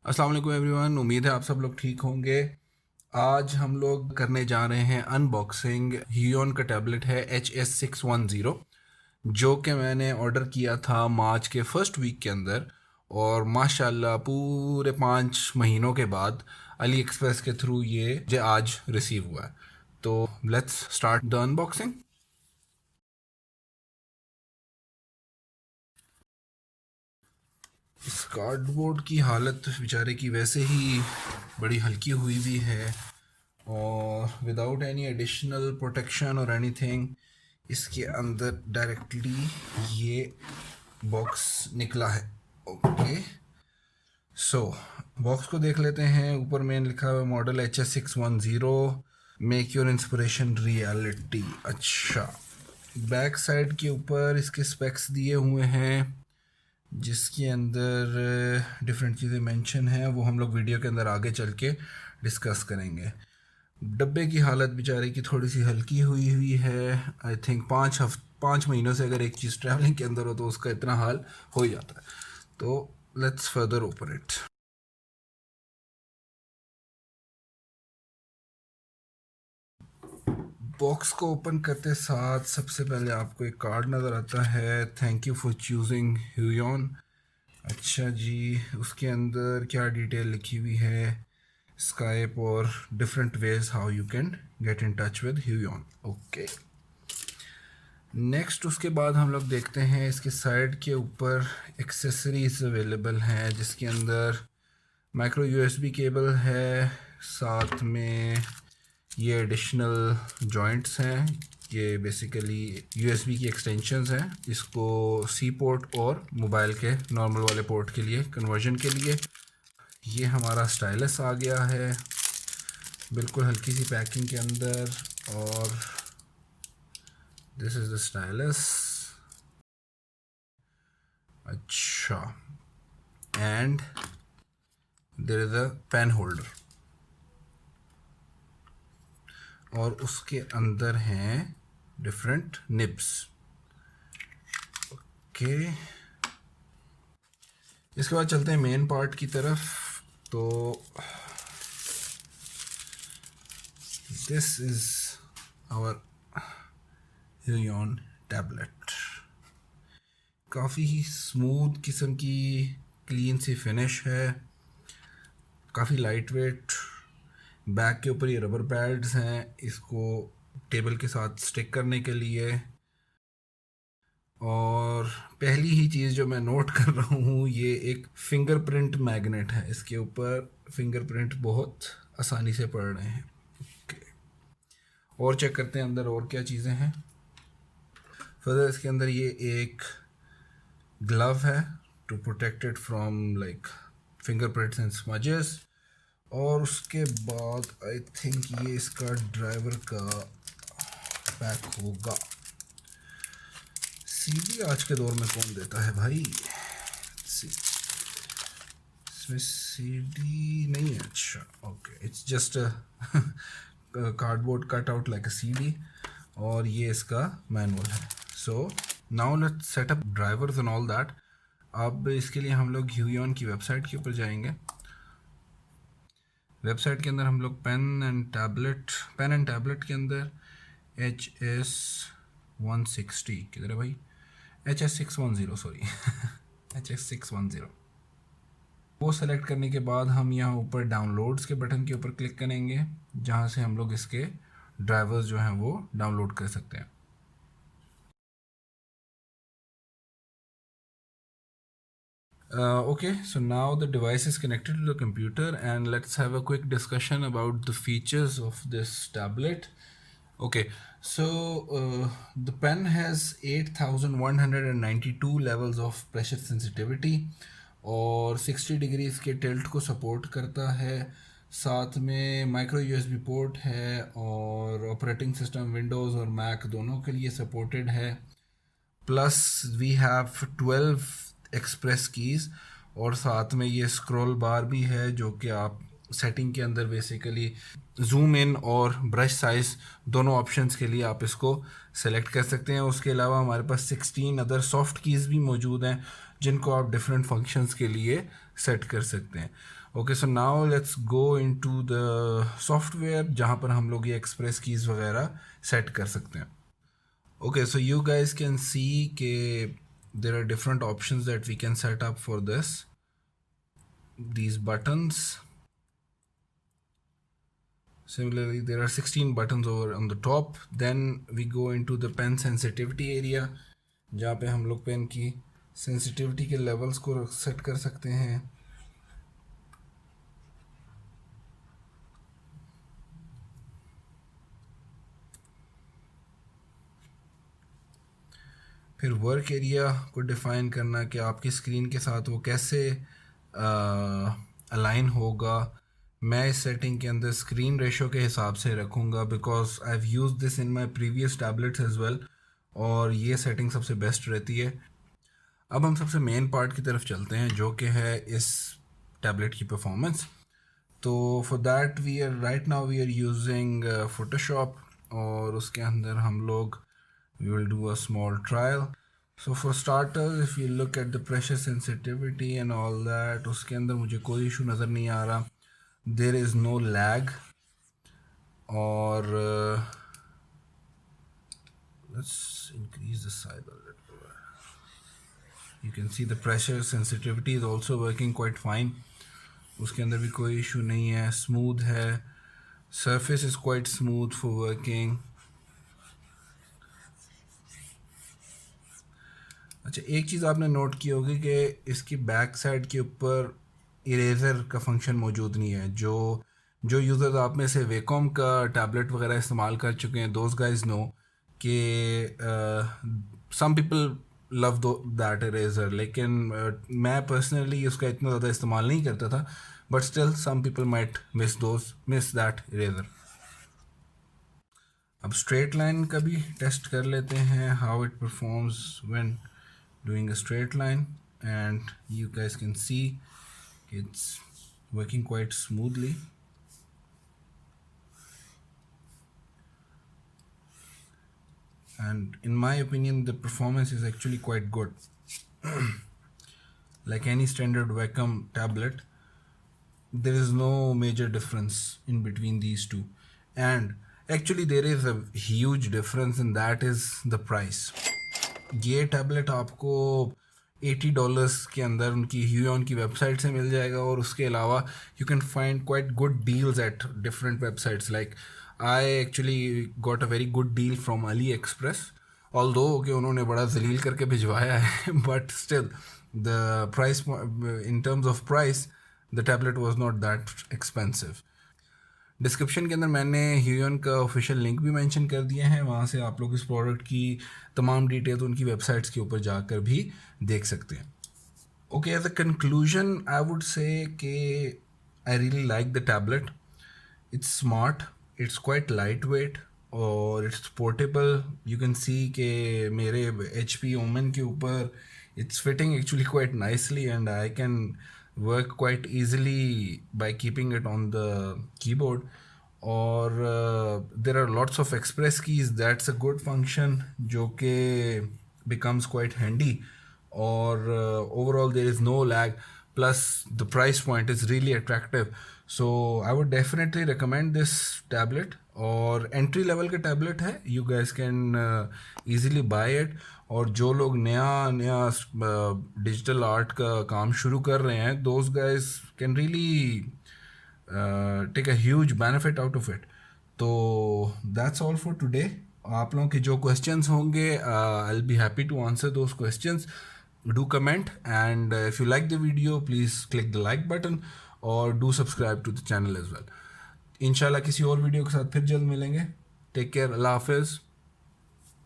अस्सलाम वालेकुम एवरीवन, उम्मीद है आप सब लोग ठीक होंगे। आज हम लोग करने जा रहे हैं अनबॉक्सिंग। ह्यूयॉन का टैबलेट है HS610, जो कि मैंने ऑर्डर किया था मार्च के फर्स्ट वीक के अंदर, और माशाल्लाह पूरे 5 महीनों के बाद अली एक्सप्रेस के थ्रू ये मुझे आज रिसीव हुआ है। तो लेट्स स्टार्ट द अनबॉक्सिंग। इस कार्डबोर्ड की हालत बेचारे की वैसे ही बड़ी हल्की हुई भी है, और विदाउट एनी एडिशनल प्रोटेक्शन और एनीथिंग इसके अंदर डायरेक्टली ये बॉक्स निकला है। ओके, सो बॉक्स को देख लेते हैं। ऊपर में लिखा हुआ model HS610, make your inspiration reality. अच्छा, बैक साइड के ऊपर इसके स्पेक्स दिए हुए हैं, जिसके अंदर डिफरेंट चीज़ें मेंशन हैं, वो हम लोग वीडियो के अंदर आगे चल के डिस्कस करेंगे। डब्बे की हालत बेचारे की थोड़ी सी हल्की हुई है। आई थिंक 5 महीनों से अगर एक चीज़ ट्रैवलिंग के अंदर हो तो उसका इतना हाल हो ही जाता है। तो let's further open it. Box को ओपन करते साथ सबसे पहले आपको एक कार्ड नज़र आता है, थैंक यू फॉर चूजिंग ह्यूयॉन। अच्छा जी, उसके अंदर क्या डिटेल लिखी हुई है, स्काइप और different ways how you can get in touch with Huion. Okay, next उसके बाद हम लोग देखते हैं इसके साइड के ऊपर एक्सेसरीज अवेलेबल हैं, जिसके अंदर माइक्रो यूएसबी केबल है, साथ में ये एडिशनल जॉइंट्स हैं। ये बेसिकली यूएसबी की एक्सटेंशंस हैं, इसको सी पोर्ट और मोबाइल के नॉर्मल वाले पोर्ट के लिए कन्वर्जन के लिए। ये हमारा स्टाइलस आ गया है, बिल्कुल हल्की सी पैकिंग के अंदर, और दिस इज़ द स्टाइलस। अच्छा, and there is a pen holder, और उसके अंदर हैं डिफरेंट निब्स। ओके, इसके बाद चलते हैं मेन पार्ट की तरफ। तो दिस इज़ आवर ह्यूयॉन टैबलेट। काफ़ी ही स्मूथ किस्म की क्लीन सी फिनिश है, काफ़ी लाइट वेट। बैक के ऊपर ये रबर पैड्स हैं इसको टेबल के साथ स्टिक करने के लिए। और पहली ही चीज़ जो मैं नोट कर रहा हूँ, ये एक फिंगरप्रिंट मैग्नेट है। इसके ऊपर फिंगरप्रिंट बहुत आसानी से पड़ रहे हैं। ओके, और चेक करते हैं अंदर और क्या चीज़ें हैं। फर्दर इसके अंदर ये एक ग्लव है to protect it from like fingerprints and smudges. और उसके बाद आई थिंक ये इसका ड्राइवर का पैक होगा। सीडी आज के दौर में कौन देता है भाई? इसमें सीडी नहीं है। अच्छा, okay, it's just cardboard cut out like a CD, और ये इसका मैनुअल है। So now let's set up drivers and all that. अब इसके लिए हम लोग ह्यूयॉन की वेबसाइट के ऊपर जाएंगे। वेबसाइट के अंदर हम लोग पेन एंड टैबलेट के अंदर HS160 किधर है भाई? HS610, सॉरी HS610 वो सेलेक्ट करने के बाद हम यहाँ ऊपर डाउनलोड्स के बटन के ऊपर क्लिक करेंगे, जहाँ से हम लोग इसके ड्राइवर्स जो हैं वो डाउनलोड कर सकते हैं। Okay, so now the device is connected to the computer, and let's have a quick discussion about the features of this tablet. Okay, so the pen has 8192 levels of pressure sensitivity और 60 degrees के tilt को support करता है। साथ में micro USB port है, और operating system Windows और मैक दोनों के लिए सपोर्टेड है। Plus we have 12 express keys, और साथ में ये स्क्रॉल बार भी है, जो कि आप सेटिंग के अंदर बेसिकली जूम इन और ब्रश साइज दोनों ऑप्शंस के लिए आप इसको सेलेक्ट कर सकते हैं। उसके अलावा हमारे पास 16 अदर सॉफ्ट कीज़ भी मौजूद हैं, जिनको आप डिफरेंट फंक्शंस के लिए सेट कर सकते हैं। Okay, so now let's go into the software जहाँ पर हम लोग ये एक्सप्रेस कीज़ वगैरह सेट कर सकते हैं. Okay, so you guys can see there are different options that we can set up for this. These buttons. Similarly, there are 16 buttons over on the top. Then we go into the pen sensitivity area, जहाँ पे हम लोग pen की sensitivity के levels को set कर सकते हैं. फिर वर्क एरिया को डिफ़ाइन करना कि आपकी स्क्रीन के साथ वो कैसे अलाइन होगा. मैं इस सेटिंग के अंदर स्क्रीन रेशो के हिसाब से रखूँगा because I have used this in my previous tablets as well, और ये सेटिंग सबसे बेस्ट रहती है. अब हम सबसे मेन पार्ट की तरफ चलते हैं जो कि है इस टैबलेट की परफॉर्मेंस. तो for that we are right now we are using Photoshop, और उसके अंदर हम लोग we will do a small trial. So for starters, if you look at the pressure sensitivity and all that, उसके अंदर मुझे कोई issue नज़र नहीं आ रहा. There is no lag. और let's increase the size a little. You can see the pressure sensitivity is also working quite fine. उसके अंदर भी कोई issue नहीं है. Smooth है. Surface is quite smooth for working. अच्छा, एक चीज़ आपने नोट की होगी कि इसकी बैक साइड के ऊपर इरेज़र का फंक्शन मौजूद नहीं है. जो यूज़र्स आप में से वेकॉम का टैबलेट वगैरह इस्तेमाल कर चुके हैं, दोज गाइज नो कि some people love that eraser, लेकिन मैं पर्सनली उसका इतना ज़्यादा इस्तेमाल नहीं करता था, but still some people might miss that eraser. अब स्ट्रेट लाइन का भी टेस्ट कर लेते हैं, how it performs when doing a straight line, and you guys can see it's working quite smoothly. And in my opinion the performance is actually quite good. Like any standard Wacom tablet, there is no major difference in between these two, and actually there is a huge difference, and that is the price. ये tablet आपको $80 के अंदर उनकी ह्यूयॉन की website से मिल जाएगा, और उसके अलावा you can find quite good deals at different websites. Like I actually got a very good deal from Ali express, although कि उन्होंने बड़ा जलील करके भिजवाया है, but still the price, in terms of price, the tablet was not that expensive. Description के अंदर मैंने ह्यूयॉन का ऑफिशियल लिंक भी मेंशन कर दिए हैं, वहाँ से आप लोग इस प्रोडक्ट की तमाम डिटेल्स उनकी वेबसाइट्स के ऊपर जाकर भी देख सकते हैं. Okay, as a conclusion I would say कि I really like the tablet. It's smart, it's quite lightweight, और it's portable. You can see कि मेरे HP ओमेन के ऊपर it's fitting actually quite nicely, and I can work quite easily by keeping it on the keyboard. Or there are lots of express keys. That's a good function जो कि becomes quite handy. Or overall there is no lag, plus the price point is really attractive. So I would definitely recommend this tablet. और entry level का tablet है, you guys can easily buy it. और जो लोग नया digital art का काम शुरू कर रहे हैं, those guys can really take a huge benefit out of it. तो दैट्स ऑल फॉर टुडे. आप लोगों के जो क्वेश्चंस होंगे, I will be happy to answer those questions. Do comment, and if you like the video please click the like button, और do subscribe to the channel as well. इंशाल्लाह किसी और video के साथ फिर जल्द मिलेंगे. टेक केयर, अल्लाह हाफिज़.